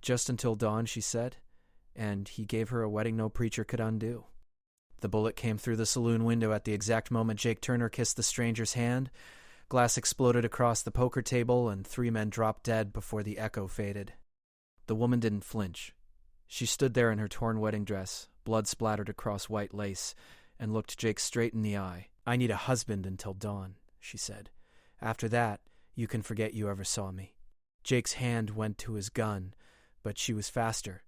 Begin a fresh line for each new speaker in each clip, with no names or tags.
Just until dawn, she said, and he gave her a wedding no preacher could undo. The bullet came through the saloon window at the exact moment Jake Turner kissed the stranger's hand. Glass exploded across the poker table, and 3 men dropped dead before the echo faded. The woman didn't flinch. She stood there in her torn wedding dress, blood splattered across white lace, and looked Jake straight in the eye. "I need a husband until dawn," she said. "After that, you can forget you ever saw me." Jake's hand went to his gun, but she was faster.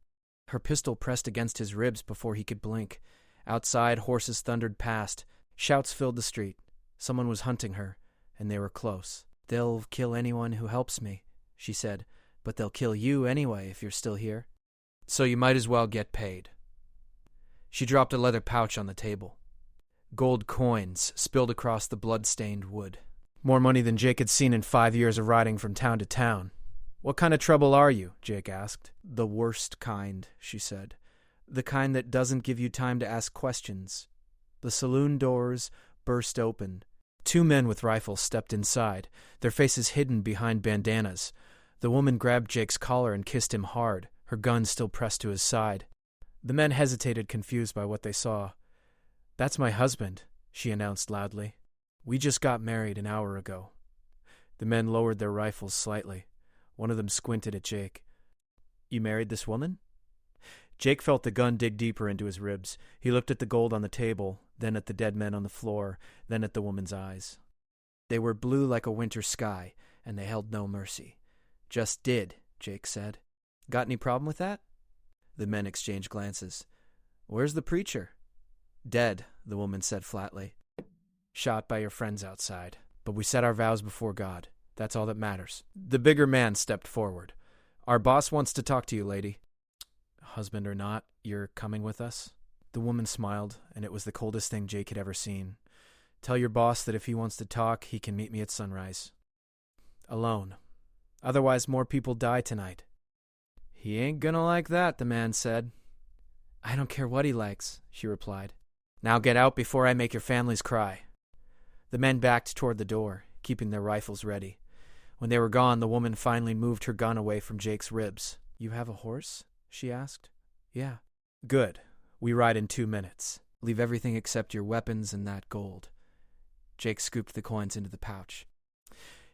Her pistol pressed against his ribs before he could blink. Outside, horses thundered past. Shouts filled the street. Someone was hunting her, and they were close. "They'll kill anyone who helps me," she said, "but they'll kill you anyway if you're still here. So you might as well get paid." She dropped a leather pouch on the table. Gold coins spilled across the blood-stained wood. More money than Jake had seen in 5 years of riding from town to town. "What kind of trouble are you?" Jake asked. "The worst kind," she said. "The kind that doesn't give you time to ask questions." The saloon doors burst open. 2 men with rifles stepped inside, their faces hidden behind bandanas. The woman grabbed Jake's collar and kissed him hard, her gun still pressed to his side. The men hesitated, confused by what they saw. "That's my husband," she announced loudly. "We just got married an hour ago." The men lowered their rifles slightly. One of them squinted at Jake. "You married this woman?" Jake felt the gun dig deeper into his ribs. He looked at the gold on the table, then at the dead men on the floor, then at the woman's eyes. They were blue like a winter sky, and they held no mercy. "Just did," Jake said. "Got any problem with that?" The men exchanged glances. "Where's the preacher?" "Dead," the woman said flatly. "Shot by your friends outside. But we said our vows before God. That's all that matters." The bigger man stepped forward. "Our boss wants to talk to you, lady." "Husband or not, you're coming with us?" The woman smiled, and it was the coldest thing Jake had ever seen. "Tell your boss that if he wants to talk, he can meet me at sunrise. Alone. Otherwise, more people die tonight." "He ain't gonna like that," the man said. "I don't care what he likes," she replied. "Now get out before I make your families cry." The men backed toward the door, keeping their rifles ready. When they were gone, the woman finally moved her gun away from Jake's ribs. "You have a horse?" she asked. "Yeah." "Good. We ride in 2 minutes. Leave everything except your weapons and that gold." Jake scooped the coins into the pouch.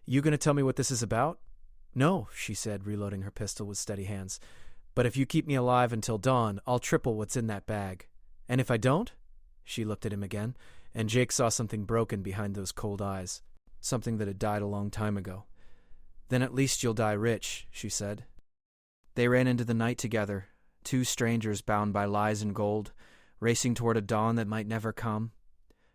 "You gonna tell me what this is about?" "No," she said, reloading her pistol with steady hands. "But if you keep me alive until dawn, I'll triple what's in that bag. And if I don't?" She looked at him again, and Jake saw something broken behind those cold eyes, something that had died a long time ago. "Then at least you'll die rich," she said. They ran into the night together, 2 strangers bound by lies and gold, racing toward a dawn that might never come.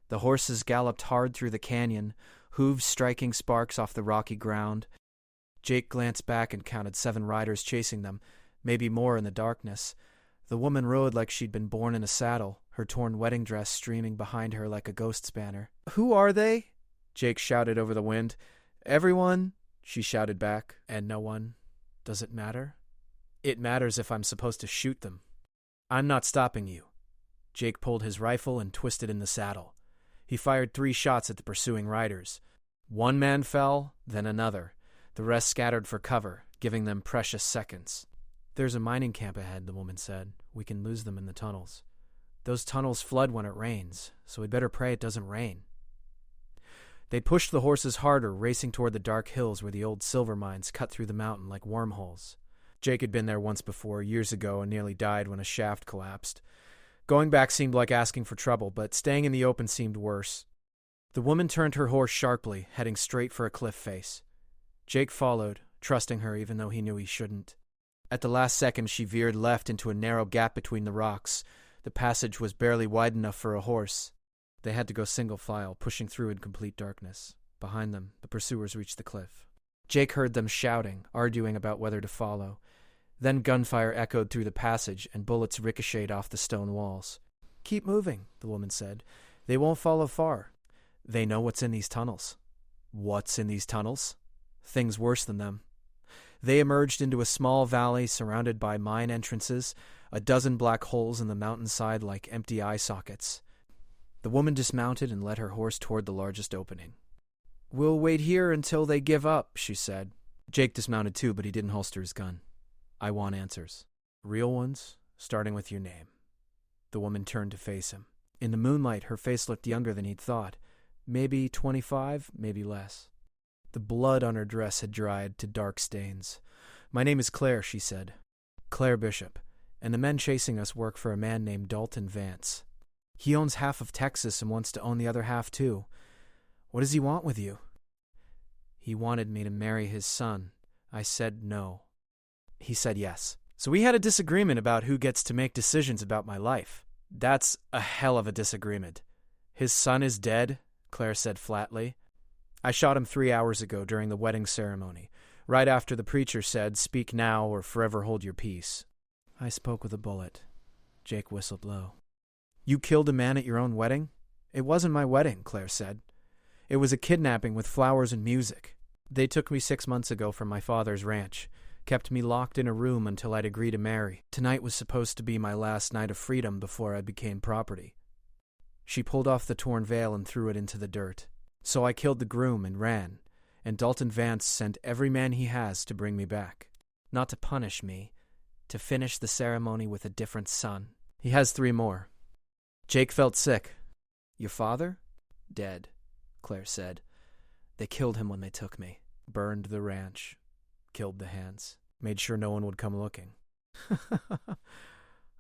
The horses galloped hard through the canyon, hooves striking sparks off the rocky ground. Jake glanced back and counted 7 riders chasing them, maybe more in the darkness. The woman rode like she'd been born in a saddle, her torn wedding dress streaming behind her like a ghost's banner. "Who are they?" Jake shouted over the wind. "Everyone," she shouted back. "And no one. Does it matter?" "It matters if I'm supposed to shoot them." "I'm not stopping you." Jake pulled his rifle and twisted in the saddle. He fired 3 shots at the pursuing riders. 1 man fell, then another. The rest scattered for cover, giving them precious seconds. "There's a mining camp ahead," the woman said. "We can lose them in the tunnels. Those tunnels flood when it rains, so we'd better pray it doesn't rain." They pushed the horses harder, racing toward the dark hills where the old silver mines cut through the mountain like wormholes. Jake had been there once before, years ago, and nearly died when a shaft collapsed. Going back seemed like asking for trouble, but staying in the open seemed worse. The woman turned her horse sharply, heading straight for a cliff face. Jake followed, trusting her even though he knew he shouldn't. At the last second, she veered left into a narrow gap between the rocks. The passage was barely wide enough for a horse. They had to go single file, pushing through in complete darkness. Behind them, the pursuers reached the cliff. Jake heard them shouting, arguing about whether to follow. Then gunfire echoed through the passage, and bullets ricocheted off the stone walls. "Keep moving," the woman said. "They won't follow far. They know what's in these tunnels." "What's in these tunnels?" "Things worse than them." They emerged into a small valley surrounded by mine entrances, a dozen black holes in the mountainside like empty eye sockets. The woman dismounted and led her horse toward the largest opening. "We'll wait here until they give up," she said. Jake dismounted too, but he didn't holster his gun. I want answers. Real ones, starting with your name. The woman turned to face him. In the moonlight, her face looked younger than he'd thought. Maybe 25, maybe less. The blood on her dress had dried to dark stains. My name is Claire, she said. Claire Bishop. And the men chasing us work for a man named Dalton Vance. He owns half of Texas and wants to own the other half too. What does he want with you? He wanted me to marry his son. I said no. He said yes. So we had a disagreement about who gets to make decisions about my life. That's a hell of a disagreement. His son is dead, Claire said flatly. I shot him 3 hours ago during the wedding ceremony, right after the preacher said, "Speak now or forever hold your peace." I spoke with a bullet. Jake whistled low. You killed a man at your own wedding? It wasn't my wedding, Claire said. It was a kidnapping with flowers and music. They took me 6 months ago from my father's ranch, kept me locked in a room until I'd agree to marry. Tonight was supposed to be my last night of freedom before I became property. She pulled off the torn veil and threw it into the dirt. So I killed the groom and ran, and Dalton Vance sent every man he has to bring me back. Not to punish me, to finish the ceremony with a different son. He has 3 more. Jake felt sick. Your father? Dead, Claire said. They killed him when they took me. Burned the ranch. Killed the hands. Made sure no one would come looking.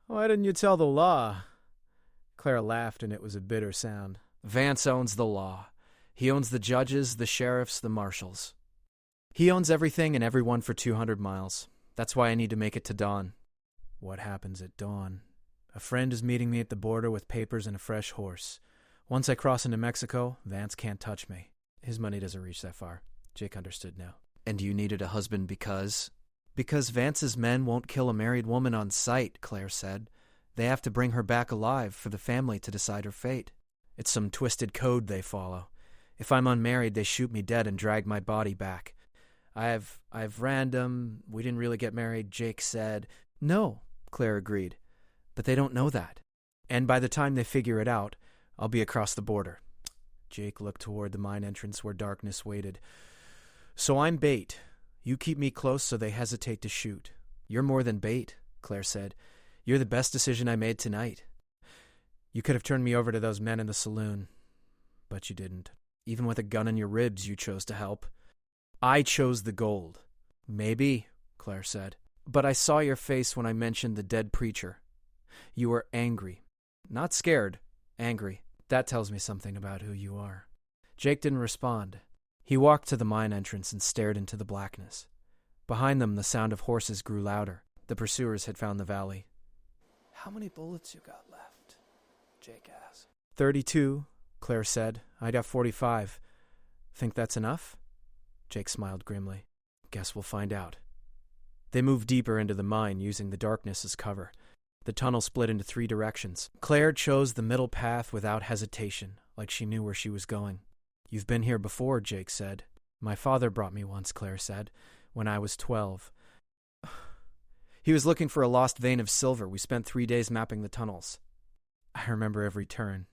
Why didn't you tell the law? Claire laughed, and it was a bitter sound. Vance owns the law. He owns the judges, the sheriffs, the marshals. He owns everything and everyone for 200 miles. That's why I need to make it to dawn. What happens at dawn? A friend is meeting me at the border with papers and a fresh horse. Once I cross into Mexico, Vance can't touch me. His money doesn't reach that far. Jake understood now. And you needed a husband because? Because Vance's men won't kill a married woman on sight, Claire said. They have to bring her back alive for the family to decide her fate. It's some twisted code they follow. If I'm unmarried, they shoot me dead and drag my body back. I've random. We didn't really get married, Jake said. No, Claire agreed. But they don't know that. And by the time they figure it out, I'll be across the border. Jake looked toward the mine entrance where darkness waited. So I'm bait. You keep me close so they hesitate to shoot. You're more than bait, Claire said. You're the best decision I made tonight. You could have turned me over to those men in the saloon. But you didn't. Even with a gun in your ribs, you chose to help. I chose the gold. Maybe, Claire said. But I saw your face when I mentioned the dead preacher. You were angry. Not scared. Angry. That tells me something about who you are. Jake didn't respond. He walked to the mine entrance and stared into the blackness. Behind them, the sound of horses grew louder. The pursuers had found the valley. How many bullets you got left? Jake asked. 32, Claire said. I got 45. Think that's enough? Jake smiled grimly. Guess we'll find out. They moved deeper into the mine, using the darkness as cover. The tunnel split into 3 directions. Claire chose the middle path without hesitation, like she knew where she was going. You've been here before, Jake said. My father brought me once, Claire said, when I was 12. He was looking for a lost vein of silver. We spent 3 days mapping the tunnels. I remember every turn.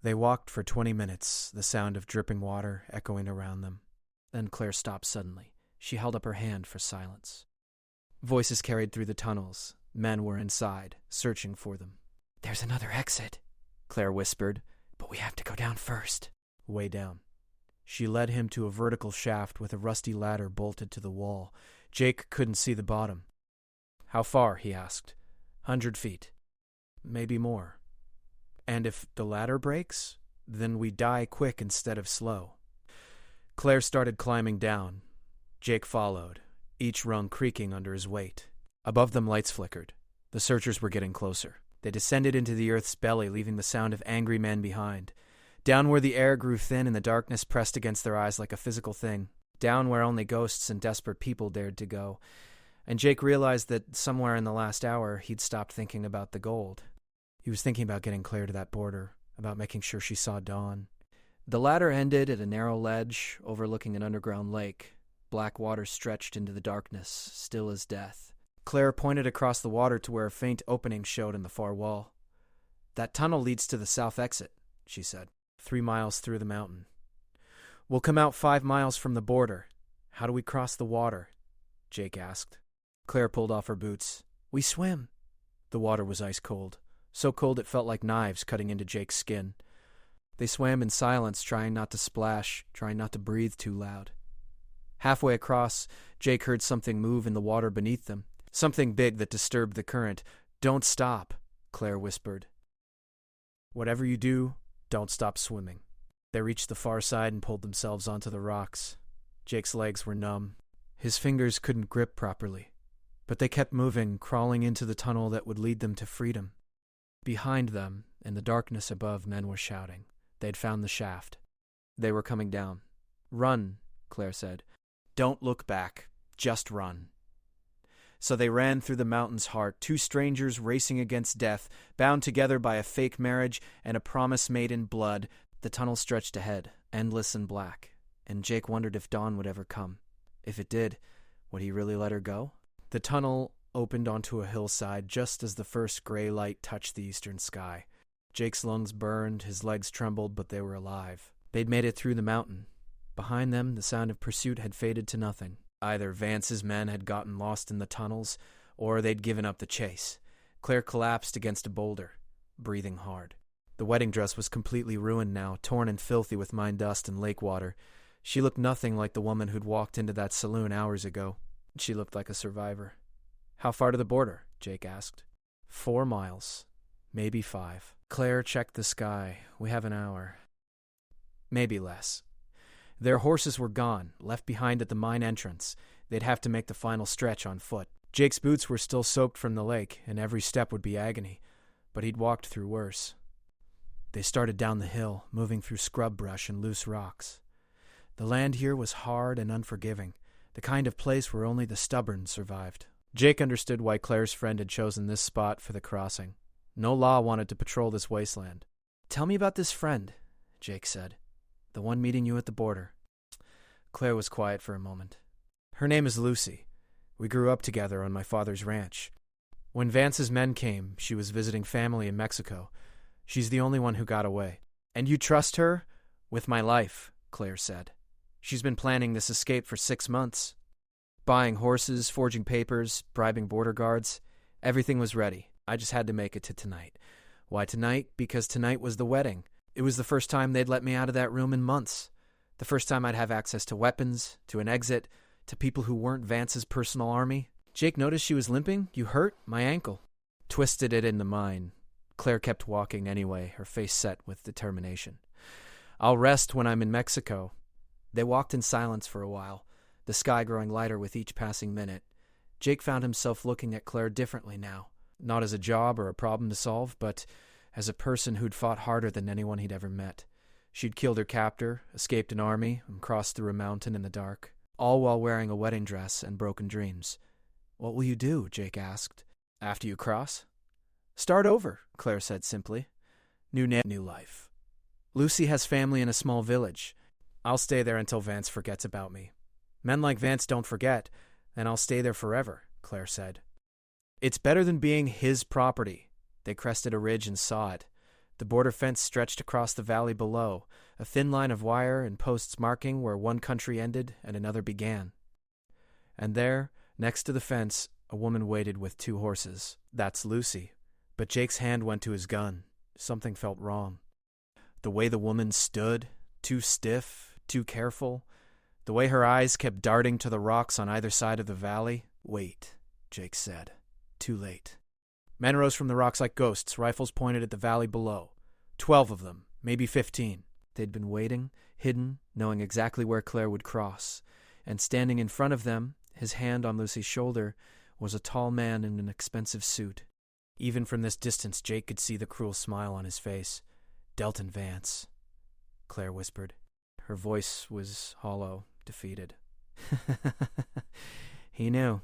They walked for 20 minutes, the sound of dripping water echoing around them. Then Claire stopped suddenly. She held up her hand for silence. Voices carried through the tunnels. Men were inside, searching for them. There's another exit, Claire whispered, but we have to go down first. Way down. She led him to a vertical shaft with a rusty ladder bolted to the wall. Jake couldn't see the bottom. How far? He asked. 100 feet. Maybe more. And if the ladder breaks, then we die quick instead of slow. Claire started climbing down. Jake followed, each rung creaking under his weight. Above them, lights flickered. The searchers were getting closer. They descended into the earth's belly, leaving the sound of angry men behind. Down where the air grew thin and the darkness pressed against their eyes like a physical thing. Down where only ghosts and desperate people dared to go. And Jake realized that somewhere in the last hour, he'd stopped thinking about the gold. He was thinking about getting Claire to that border, about making sure she saw dawn. The ladder ended at a narrow ledge overlooking an underground lake. Black water stretched into the darkness, still as death. Claire pointed across the water to where a faint opening showed in the far wall. That tunnel leads to the south exit, she said, 3 miles through the mountain. We'll come out 5 miles from the border. How do we cross the water? Jake asked. Claire pulled off her boots. "We swim." The water was ice cold, so cold it felt like knives cutting into Jake's skin. They swam in silence, trying not to splash, trying not to breathe too loud. Halfway across, Jake heard something move in the water beneath them, something big that disturbed the current. "Don't stop," Claire whispered. "Whatever you do, don't stop swimming." They reached the far side and pulled themselves onto the rocks. Jake's legs were numb. His fingers couldn't grip properly. But they kept moving, crawling into the tunnel that would lead them to freedom. Behind them, in the darkness above, men were shouting. They'd found the shaft. They were coming down. "Run," Claire said. "Don't look back. Just run." So they ran through the mountain's heart, two strangers racing against death, bound together by a fake marriage and a promise made in blood. The tunnel stretched ahead, endless and black, and Jake wondered if dawn would ever come. If it did, would he really let her go? The tunnel opened onto a hillside just as the first gray light touched the eastern sky. Jake's lungs burned, his legs trembled, but they were alive. They'd made it through the mountain. Behind them, the sound of pursuit had faded to nothing. Either Vance's men had gotten lost in the tunnels, or they'd given up the chase. Claire collapsed against a boulder, breathing hard. The wedding dress was completely ruined now, torn and filthy with mine dust and lake water. She looked nothing like the woman who'd walked into that saloon hours ago. She looked like a survivor. "How far to the border?" Jake asked. 4 miles. Maybe 5. Claire checked the sky. "We have an hour." Maybe less. Their horses were gone, left behind at the mine entrance. They'd have to make the final stretch on foot. Jake's boots were still soaked from the lake, and every step would be agony, but he'd walked through worse. They started down the hill, moving through scrub brush and loose rocks. The land here was hard and unforgiving, the kind of place where only the stubborn survived. Jake understood why Claire's friend had chosen this spot for the crossing. No law wanted to patrol this wasteland. "Tell me about this friend," Jake said. "The one meeting you at the border." Claire was quiet for a moment. "Her name is Lucy. We grew up together on my father's ranch. When Vance's men came, she was visiting family in Mexico. She's the only one who got away." "And you trust her?" "With my life," Claire said. "She's been planning this escape for 6 months. Buying horses, forging papers, bribing border guards. Everything was ready. I just had to make it to tonight. Why tonight? Because tonight was the wedding. It was the first time they'd let me out of that room in months. The first time I'd have access to weapons, to an exit, to people who weren't Vance's personal army." Jake noticed she was limping. "You hurt?" "My ankle." Twisted it into mine. Claire kept walking anyway, her face set with determination. "I'll rest when I'm in Mexico." They walked in silence for a while, the sky growing lighter with each passing minute. Jake found himself looking at Claire differently now, not as a job or a problem to solve, but as a person who'd fought harder than anyone he'd ever met. She'd killed her captor, escaped an army, and crossed through a mountain in the dark, all while wearing a wedding dress and broken dreams. "What will you do?" Jake asked. "After you cross?" "Start over," Claire said simply. New life. "Lucy has family in a small village. I'll stay there until Vance forgets about me." "Men like Vance don't forget, and I'll stay there forever," Claire said. "It's better than being his property." They crested a ridge and saw it. The border fence stretched across the valley below, a thin line of wire and posts marking where one country ended and another began. And there, next to the fence, a woman waited with 2 horses. "That's Lucy." But Jake's hand went to his gun. Something felt wrong. The way the woman stood, too stiff, too careful. The way her eyes kept darting to the rocks on either side of the valley. "Wait," Jake said. Too late. Men rose from the rocks like ghosts, rifles pointed at the valley below. 12 of them, maybe 15. They'd been waiting, hidden, knowing exactly where Claire would cross. And standing in front of them, his hand on Lucy's shoulder, was a tall man in an expensive suit. Even from this distance, Jake could see the cruel smile on his face. "Delton Vance," Claire whispered. Her voice was hollow, defeated. He knew.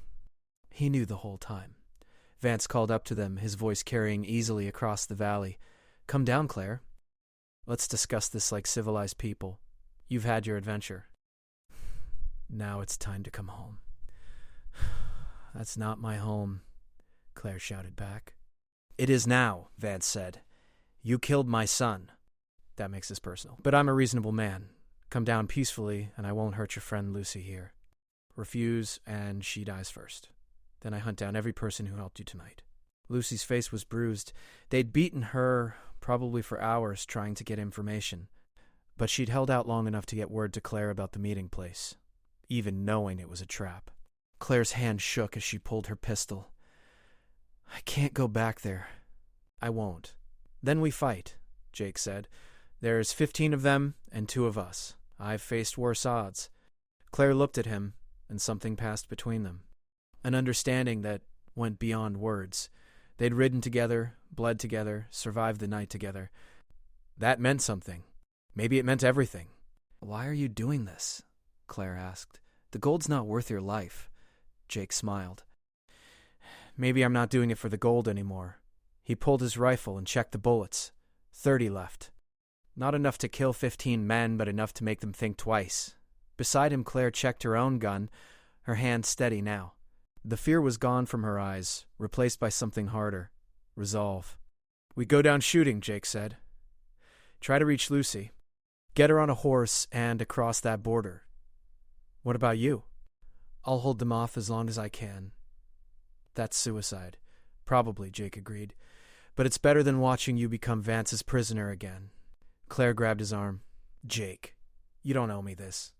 He knew the whole time. Vance called up to them, his voice carrying easily across the valley. "Come down, Claire. Let's discuss this like civilized people. You've had your adventure. Now it's time to come home." "That's not my home," Claire shouted back. "It is now," Vance said. "You killed my son." That makes this personal. "But I'm a reasonable man. Come down peacefully, and I won't hurt your friend Lucy here. Refuse, and she dies first." Then I hunt down every person who helped you tonight." Lucy's face was bruised. They'd beaten her, probably for hours, trying to get information. But she'd held out long enough to get word to Claire about the meeting place, even knowing it was a trap. Claire's hand shook as she pulled her pistol. "I can't go back there." "I won't." "Then we fight," Jake said. "There's 15 of them and 2 of us. I've faced worse odds." Claire looked at him, and something passed between them. An understanding that went beyond words. They'd ridden together, bled together, survived the night together. That meant something. Maybe it meant everything. "Why are you doing this?" Claire asked. "The gold's not worth your life." Jake smiled. "Maybe I'm not doing it for the gold anymore." He pulled his rifle and checked the bullets. 30 left. Not enough to kill 15 men, but enough to make them think twice. Beside him, Claire checked her own gun, her hand steady now. The fear was gone from her eyes, replaced by something harder. Resolve. "We go down shooting," Jake said. "Try to reach Lucy. Get her on a horse and across that border." "What about you?" "I'll hold them off as long as I can." "That's suicide." "Probably," Jake agreed. "But it's better than watching you become Vance's prisoner again." Claire grabbed his arm. "Jake, you don't owe me this."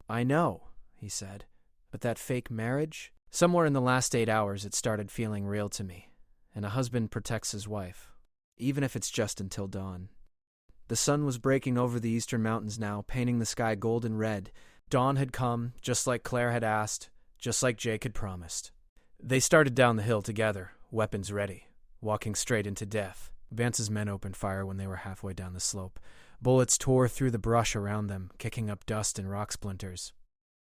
"I know," he said. "But that fake marriage? Somewhere in the last 8 hours it started feeling real to me. And a husband protects his wife, even if it's just until dawn." The sun was breaking over the eastern mountains now, painting the sky golden red. Dawn had come, just like Claire had asked, just like Jake had promised. They started down the hill together, weapons ready, walking straight into death. Vance's men opened fire when they were halfway down the slope. Bullets tore through the brush around them, kicking up dust and rock splinters.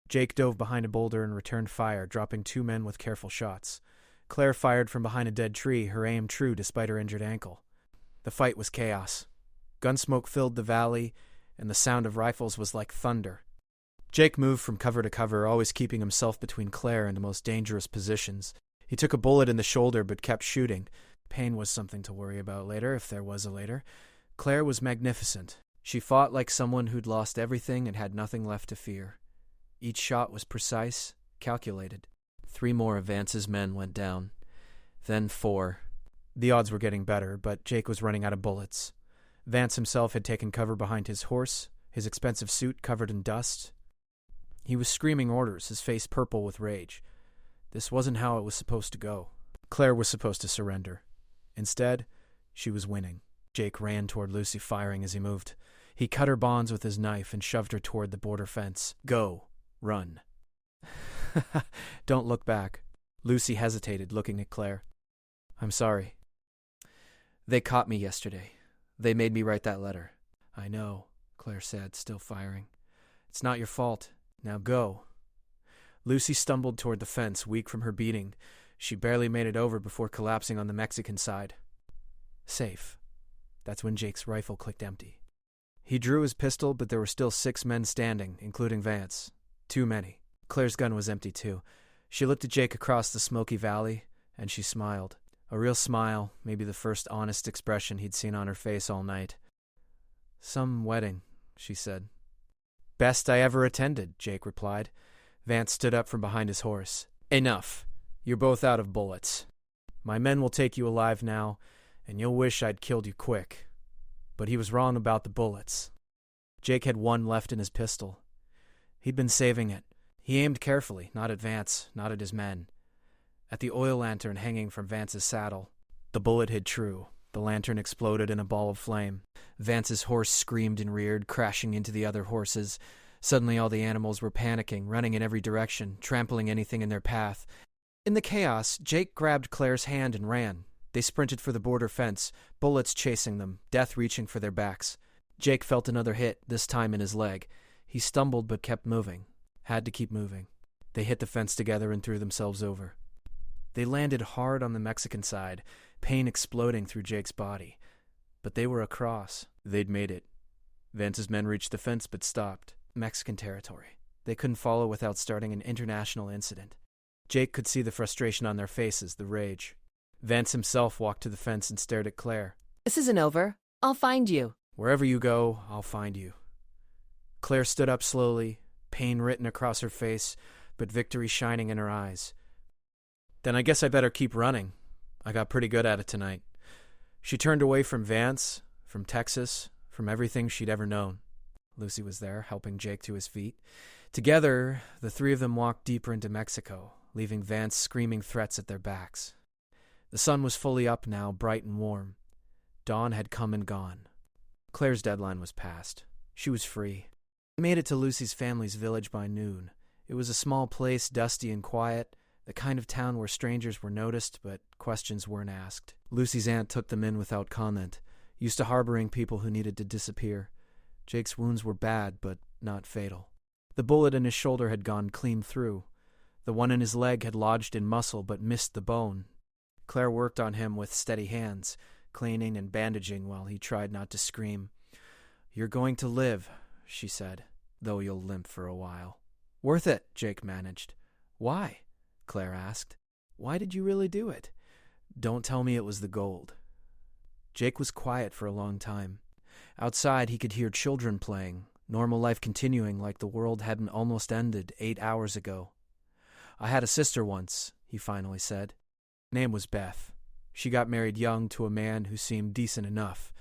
Jake dove behind a boulder and returned fire, dropping 2 men with careful shots. Claire fired from behind a dead tree, her aim true despite her injured ankle. The fight was chaos. Gunsmoke filled the valley, and the sound of rifles was like thunder. Jake moved from cover to cover, always keeping himself between Claire and the most dangerous positions. He took a bullet in the shoulder but kept shooting. Pain was something to worry about later, if there was a later. Claire was magnificent. She fought like someone who'd lost everything and had nothing left to fear. Each shot was precise, calculated. 3 more of Vance's men went down. Then 4. The odds were getting better, but Jake was running out of bullets. Vance himself had taken cover behind his horse, his expensive suit covered in dust. He was screaming orders, his face purple with rage. This wasn't how it was supposed to go. Claire was supposed to surrender. Instead, she was winning. Jake ran toward Lucy, firing as he moved. He cut her bonds with his knife and shoved her toward the border fence. "Go. Run." "Don't look back." Lucy hesitated, looking at Claire. "I'm sorry. They caught me yesterday. They made me write that letter." "I know," Claire said, still firing. "It's not your fault. Now go." Lucy stumbled toward the fence, weak from her beating. She barely made it over before collapsing on the Mexican side. Safe. That's when Jake's rifle clicked empty. He drew his pistol, but there were still 6 men standing, including Vance. Too many. Claire's gun was empty, too. She looked at Jake across the smoky valley, and she smiled. A real smile, maybe the first honest expression he'd seen on her face all night. "Some wedding," she said. "Best I ever attended," Jake replied. Vance stood up from behind his horse. "Enough. You're both out of bullets. My men will take you alive now, and you'll wish I'd killed you quick." But he was wrong about the bullets. Jake had 1 left in his pistol. He'd been saving it. He aimed carefully, not at Vance, not at his men. At the oil lantern hanging from Vance's saddle. The bullet hit true. The lantern exploded in a ball of flame. Vance's horse screamed and reared, crashing into the other horses. Suddenly all the animals were panicking, running in every direction, trampling anything in their path. In the chaos, Jake grabbed Claire's hand and ran. They sprinted for the border fence, bullets chasing them, death reaching for their backs. Jake felt another hit, this time in his leg. He stumbled but kept moving. Had to keep moving. They hit the fence together and threw themselves over. They landed hard on the Mexican side, pain exploding through Jake's body. But they were across. They'd made it. Vance's men reached the fence but stopped. Mexican territory. They couldn't follow without starting an international incident. Jake could see the frustration on their faces, the rage. Vance himself walked to the fence and stared at Claire.
"This isn't over. I'll find you."
"Wherever you go, I'll find you." Claire stood up slowly, pain written across her face, but victory shining in her eyes. Then I guess I better keep running. I got pretty good at it tonight. She turned away from Vance, from Texas, from everything she'd ever known. Lucy was there, helping Jake to his feet. Together, the three of them walked deeper into Mexico, leaving Vance screaming threats at their backs. The sun was fully up now, bright and warm. Dawn had come and gone. Claire's deadline was past. She was free. They made it to Lucy's family's village by noon. It was a small place, dusty and quiet, the kind of town where strangers were noticed, but questions weren't asked. Lucy's aunt took them in without comment, used to harboring people who needed to disappear. Jake's wounds were bad, but not fatal. The bullet in his shoulder had gone clean through. The one in his leg had lodged in muscle, but missed the bone. Claire worked on him with steady hands, cleaning and bandaging while he tried not to scream. "You're going to live," she said, "though you'll limp for a while." "Worth it," Jake managed. "Why?" Claire asked. "Why did you really do it?" "Don't tell me it was the gold." Jake was quiet for a long time. Outside, he could hear children playing, normal life continuing like the world hadn't almost ended 8 hours ago. "I had a sister once," he finally said. Name was Beth. She got married young to a man who seemed decent enough.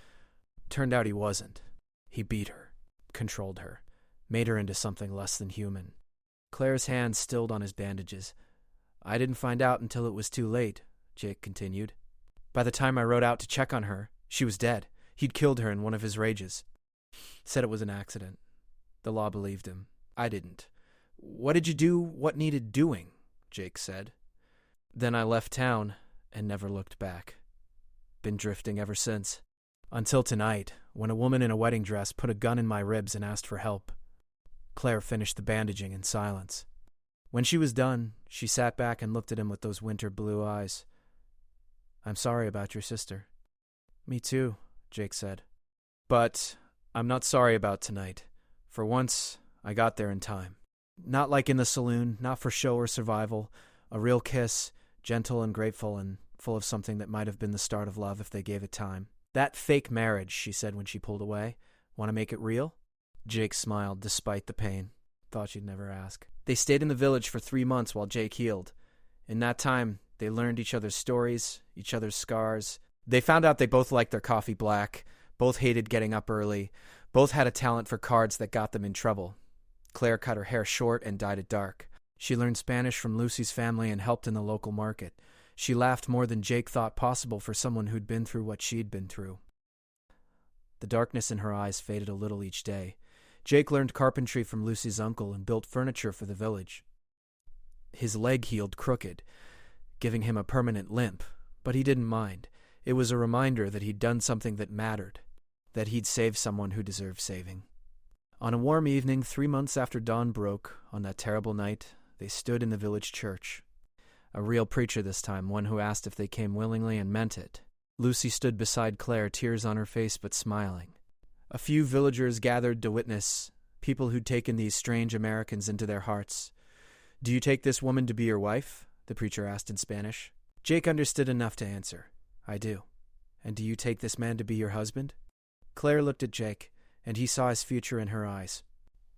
Turned out he wasn't. He beat her, controlled her, made her into something less than human. Claire's hand stilled on his bandages. "I didn't find out until it was too late," Jake continued. "By the time I rode out to check on her, she was dead. He'd killed her in one of his rages. Said it was an accident. The law believed him. I didn't. What did you do? What needed doing?" Jake said. "Then I left town and never looked back. Been drifting ever since. Until tonight, when a woman in a wedding dress put a gun in my ribs and asked for help." Claire finished the bandaging in silence. When she was done, she sat back and looked at him with those winter blue eyes. "I'm sorry about your sister." "Me too," Jake said. "But I'm not sorry about tonight. For once, I got there in time. Not like in the saloon, not for show or survival. A real kiss, gentle and grateful and full of something that might have been the start of love if they gave it time. That fake marriage," she said when she pulled away. "Want to make it real?" Jake smiled despite the pain. Thought she'd never ask. They stayed in the village for 3 months while Jake healed. In that time, they learned each other's stories, each other's scars. They found out they both liked their coffee black, both hated getting up early, both had a talent for cards that got them in trouble. Claire cut her hair short and dyed it dark. She learned Spanish from Lucy's family and helped in the local market. She laughed more than Jake thought possible for someone who'd been through what she'd been through. The darkness in her eyes faded a little each day. Jake learned carpentry from Lucy's uncle and built furniture for the village. His leg healed crooked, giving him a permanent limp, but he didn't mind. It was a reminder that he'd done something that mattered, that he'd saved someone who deserved saving. On a warm evening, 3 months after dawn broke, on that terrible night, they stood in the village church. A real preacher this time, one who asked if they came willingly and meant it. Lucy stood beside Claire, tears on her face but smiling. A few villagers gathered to witness, people who'd taken these strange Americans into their hearts. "Do you take this woman to be your wife?" the preacher asked in Spanish. Jake understood enough to answer, "I do." "And do you take this man to be your husband?" Claire looked at Jake, and he saw his future in her eyes.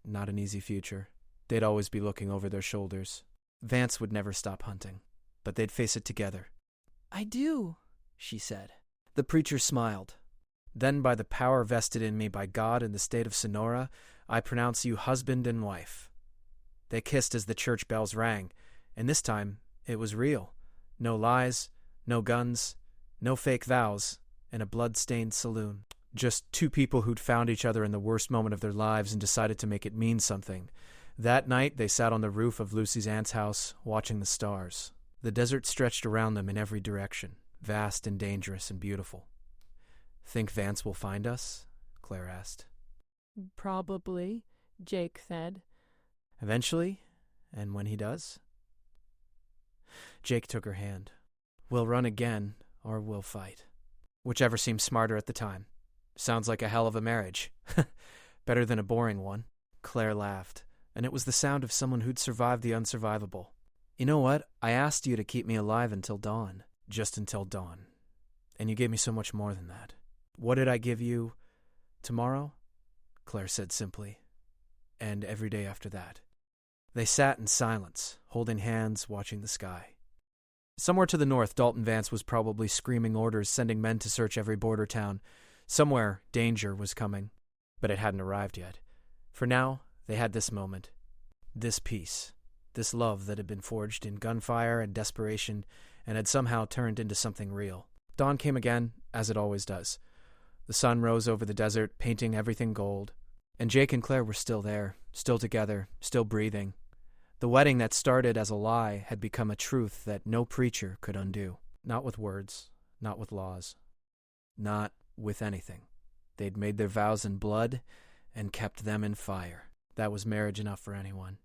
Not an easy future. They'd always be looking over their shoulders. Vance would never stop hunting, but they'd face it together. "I do," she said. The preacher smiled. "Then by the power vested in me by God in the state of Sonora, I pronounce you husband and wife." They kissed as the church bells rang, and this time it was real. No lies, no guns, no fake vows, in a blood-stained saloon. Just two people who'd found each other in the worst moment of their lives and decided to make it mean something. That night they sat on the roof of Lucy's aunt's house, watching the stars. The desert stretched around them in every direction, vast and dangerous and beautiful. "Think Vance will find us?" Claire asked.
"Probably," Jake said.
"Eventually? And when he does?" Jake took her hand. "We'll run again, or we'll fight. Whichever seems smarter at the time. Sounds like a hell of a marriage. Better than a boring one." Claire laughed, and it was the sound of someone who'd survived the unsurvivable. "You know what? I asked you to keep me alive until dawn. Just until dawn. And you gave me so much more than that. What did I give you? Tomorrow?" Claire said simply. "And every day after that." They sat in silence, holding hands, watching the sky. Somewhere to the north, Dalton Vance was probably screaming orders, sending men to search every border town. Somewhere, danger was coming, but it hadn't arrived yet. For now, they had this moment, this peace, this love that had been forged in gunfire and desperation and had somehow turned into something real. Dawn came again, as it always does. The sun rose over the desert, painting everything gold. And Jake and Claire were still there, still together, still breathing. The wedding that started as a lie had become a truth that no preacher could undo. Not with words, not with laws, not with anything. They'd made their vows in blood and kept them in fire. That was marriage enough for anyone.